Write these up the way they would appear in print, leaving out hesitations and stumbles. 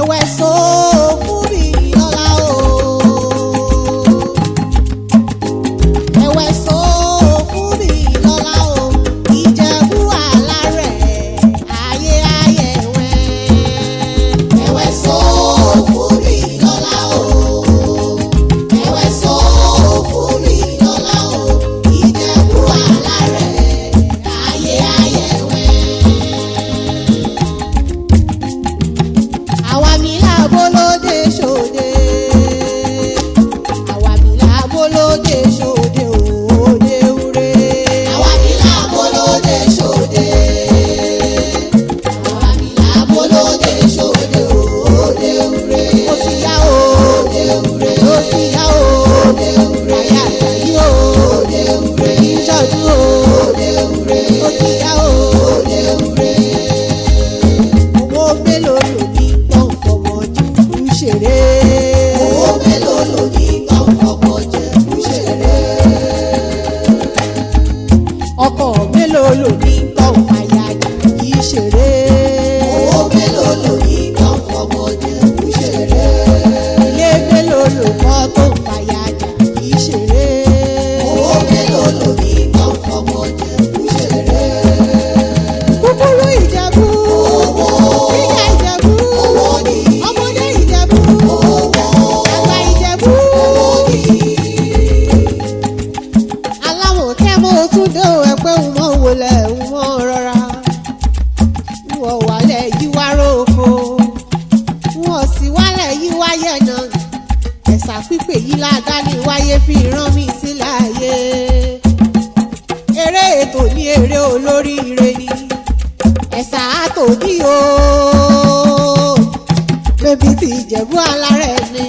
ẹ̀wẹ̀ so fún mi lọ́la o. Ẹ̀wẹ̀ so fún mi lọ́la o. Ìjẹ̀bú alárẹ̀ ayé ayẹ̀wẹ̀. Ẹ̀wẹ̀ so fún mi lọ́la o. Ẹ̀wẹ̀ so fún mi lọ́la o. Ìjẹ̀bú alárẹ̀ ayé ayẹ̀wẹ̀. Àwa mi lábolóde ṣòde. Àwa mi lábolóde ṣòde òde ure. Àwa mi lábolóde ṣòde. Àwa mi lábolóde ṣòde òde ure. Ó ti yá òde ure. Ó ti yá òde ure. Àyà Àjàyí òde ure. Ìjọ̀dún òde ure. Ó ti yá òde ure. Owó mélòó ló ní gbọ̀ngbọ̀n ṣeré? Owó mélòó ló ní gbọ̀ngbọ̀n ṣeré? Ọkọ̀ mélòó ló ní gbọ̀ngbọ̀n Àjàyí ṣeré? Owó mélòó ló ní gbọ̀ngbọ̀n ṣeré? Ilé mélòó ló kọ́ tó ń fàyà Àjàyí ṣeré? Owó mélòó ló ní gbọ̀ngbọ̀n ṣeré? Kúkúrú Ìjẹ̀bú. Gíga Ìjẹ̀bú. Ọmọdé Ìjẹ̀bú. Àgbà Ìjẹ̀bú. Aláwọ̀ kẹ́mọ́ tún dé ẹ̀pẹ́ ìmọ̀ wọlé ìmọ̀ rọra. Wọ́n wálẹ̀ yí wá róko. Wọ́n sì wálẹ̀ yí wáyé náà. Ẹ̀sà pípé yìí ládàáni wáyé fi rán mi sílẹ̀ ayé. Eré ètò ní eré olóríire ni. Ẹ̀sà àtòdí o. Bébí ti Ìjẹ̀bú alárẹ̀ ni.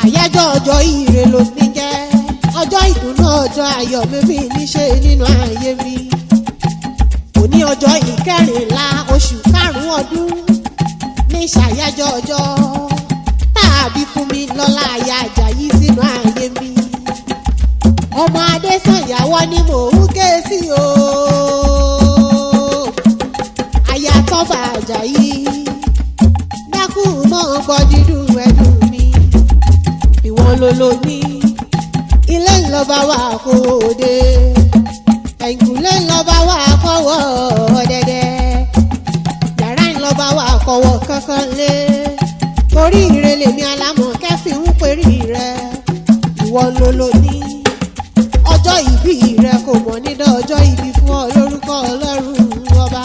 Àyájọ́ ọjọ́ ire ló ní jẹ́. Ọjọ́ ìdùnnú ọjọ́ ayọ̀ bébí níṣe nínú ayé mi. Òní ọjọ́ ìkẹrìnlá oṣù karùn-ún ọdún. Ní ṣàyájọ́ ọjọ́ tàbí Funmilola aya Àjàyí sínú ayé mi. Ọmọ Adésànyàwọ́ ni mò ń ké sí o. Aya tọ́ba Àjàyí. Dákun mọ́ gbọ́ dídùn ẹ̀dùn mi. Ìwọ ló lò ní. Ilé ńlọba wà kó òde. Ẹ̀yìnkùlé ńlọba wà kọ́wọ́ dẹ́dẹ́. Yàrá ńlọba wà kọ́wọ́ kankan lé. Torí ire lèmi alámọ̀ kẹ́fì ń perí rẹ. Ìwọ ló lò ní. Ọjọ́ ìbí rẹ kò mọ̀ nídọ̀ ọjọ́ ìbí fún ọ lórúkọ Ọlọ́run ọba.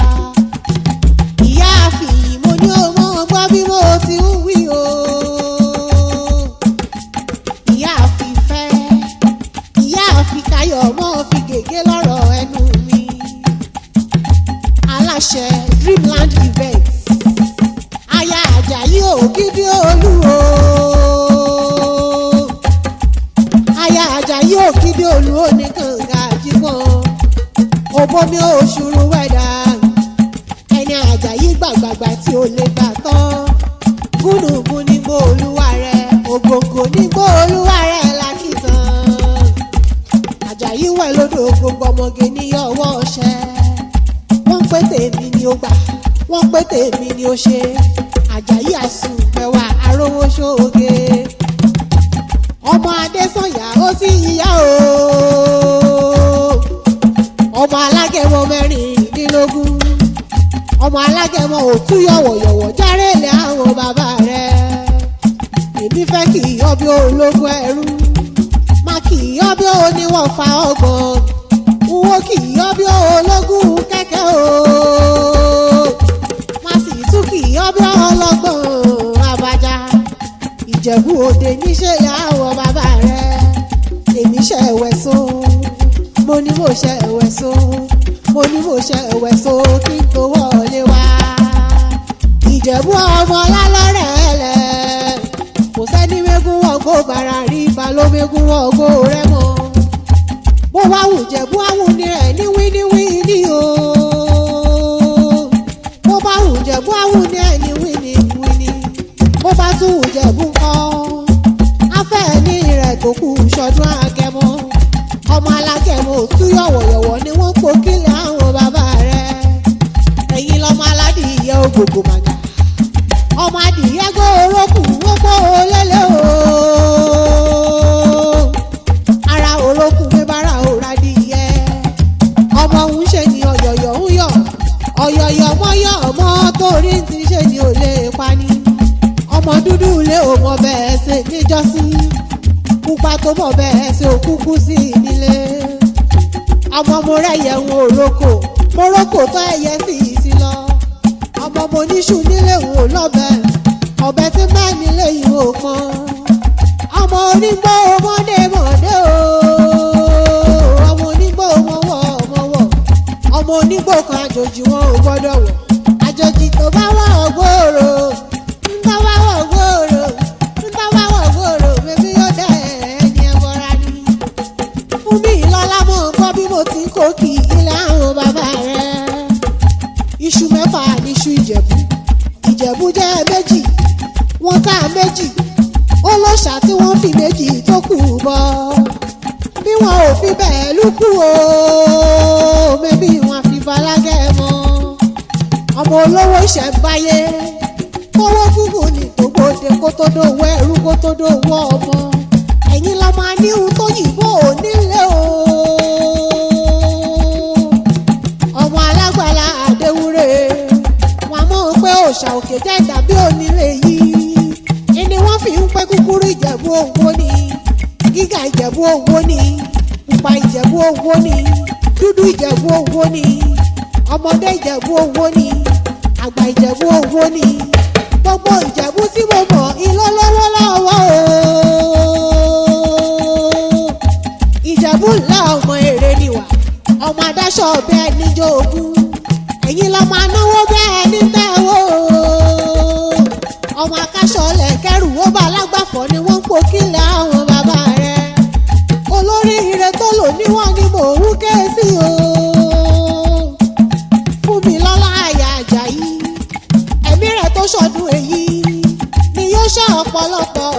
Ìyá àfihàn mo ní o mọ̀ gbọ́ bí mo ti ń wí o. Ìyá àfihàn ìyá àfikayọ̀ mọ́ fi gègé lọ́rọ̀ ẹnu mi. Aláṣẹ Dreamland Events. Aya Àjàyí ògidì olú o. Aya Àjàyí ògidì olú o ní kànga àjípọ̀n. Òbomi òṣùrù wẹ̀dà. Ẹni Àjàyí gbàgbàgbà tí ó lè gbà tán. Gúnùgún ní gbó olúwa rẹ̀. Ògòǹgò ní gbó olúwa rẹ̀ lákìtàn. Àjàyí wẹ̀ lódò gbogbo ọmọge ní ọwọ́ ọṣẹ. Wọ́n pé tèmi ni ó gbà. Wọ́n pé tèmi ni ó ṣe. Àjàyí àsùnfẹ̀wà arówó ṣoge. Ọmọ Adésànyà ó sì yíyá o. Ọmọ alágẹmọ mẹ́rìndínlógún. Ọmọ alágẹmọ òtún yọ̀wọ̀yọ̀wọ̀ járèlé àwọn bàbá rẹ̀. Èmi fẹ́ kì í yọ bí ológun ẹrú. Má kì í yọ bí oníwọ̀fà ọgbọ̀n. Wo kì í yọ bí ológun kẹ̀kẹ́ o. Má sì tún kì í yọ bí ọlọ́gbọ̀n Àbàjá. Ìjẹ̀bú-Òde níṣẹ́ ìyàwó bàbá rẹ̀. Èmi ṣe ẹ̀wẹ̀ so. Mo ní mo ṣe ẹ̀wẹ̀ so. Mo ní mo ṣe ẹ̀wẹ̀ so kí n tó wọlé wá. Ìjẹ̀bú ọmọ lálọ́rẹ̀ ẹlẹ̀. Kò sẹ́ni mẹ́gún wọ́gbó bàrà rí balómẹ́gún wọ́gbó rẹ̀ mọ́. Bó bá wù Jẹ̀bú àwọn ní rẹ̀ ní wíníwíní o. Bó bá wù Jẹ̀bú àwọn ní rẹ̀ ní wíníwíní. Bó bá tún wù Jẹ̀bú kọ́. Afẹ́ ní rẹ̀ tó kù ṣọdún Agẹmọ. Ọmọ alágẹmọ òtún yọ̀wọ̀yọ̀wọ̀ ni wọ́n po kílẹ̀ àwọn bàbá rẹ̀. Ẹ̀yin lọ́mọ aládìyẹ ògògò màgà. Ọmọ ọ̀yọ̀yọ̀ mọ́yọ̀ ọmọ torí ti ṣe ni ò lè pani ọmọ dúdú lé ò mọ bẹ́ẹ̀ ṣe níjọ́sí pupa tó mọ bẹ́ẹ̀ ṣe òkúkú sí nílé ọmọ mo rẹ̀yẹ̀ ń òrókò mo rókò tó ẹ̀yẹ sí ìsí lọ ọmọ mo níṣu nílé ń wò lọ́bẹ̀ ọbẹ̀ tí bẹ́ẹ̀ nílé yìí ò pọn ọmọ onígbó ọmọdé mọ̀dé o ọmọ onígbó mọ̀wọ̀ mọ̀wọ̀ ọmọ onígbó kan àjòjì wọn ò gbọ́dọ̀ wọ̀ àjòjì tó bá wọ̀ gbòòrò nígbà bá wọ̀ gbòòrò nígbà bá wọ̀ gbòòrò bébí yóò dẹ̀ ẹni ẹ̀bọra ni Funmilola mọ̀ ń gbọ́ bí mo ti kó kí ilé àwọn bàbá rẹ̀ iṣu mẹ́fà níṣu Ìjẹ̀bú Ìjẹ̀bú jẹ́ méjì wọ́n ká méjì olóṣà tí wọ́n fi méjì tó kù bọ́ bí wọn ò fi bẹ́ẹ̀ lúkú o mẹ́bí wọn fi balágẹ́ mọ́ ọmọ olówó ìṣẹ̀ǹbáyé kówó gúgùn ní gbogbo kó tó dówó ẹrú kó tó dówó ọmọ ẹ̀yin lọ máa ní ohun tó yìnbó nílé o ọmọ alágbàlá àdéwúrè wọn mọ̀ pé òòṣà òkè jẹ́ ìdàbí onílé yìí ni wọ́n fi ń pẹ́ kúkúrú Ìjẹ̀bú Òwò ni gíga Ìjẹ̀bú Òwò ni pupa Ìjẹ̀bú Òwò ni dúdú Ìjẹ̀bú Òwò ni ọmọdé Ìjẹ̀bú Òwò ni àgbà Ìjẹ̀bú Òwò ni gbogbo Ìjẹ̀bú tí mo mọ̀ ilé lọ́wọ́ lọ́wọ́ o Ìjẹ̀bú ńlá ọmọ èrè niwà ọmọ adáṣọ bẹ́ẹ̀ níjó ogún ẹ̀yin lọ́ máa náwó bẹ́ẹ̀ ní tẹ́wọ́ ọmọ akáṣọlẹ̀ kẹrù ó bá alágbàfọ̀ ni wọ́n ń po kílẹ̀ àwọn bàbá rẹ̀ olórí ire tó lò níwọ̀n ni mò ń ké sí o Funmilola aya Ajayi ẹ̀mí rẹ̀ tó ṣọdún èyí ni yóò ṣọ́ ọ̀pọ̀lọpọ̀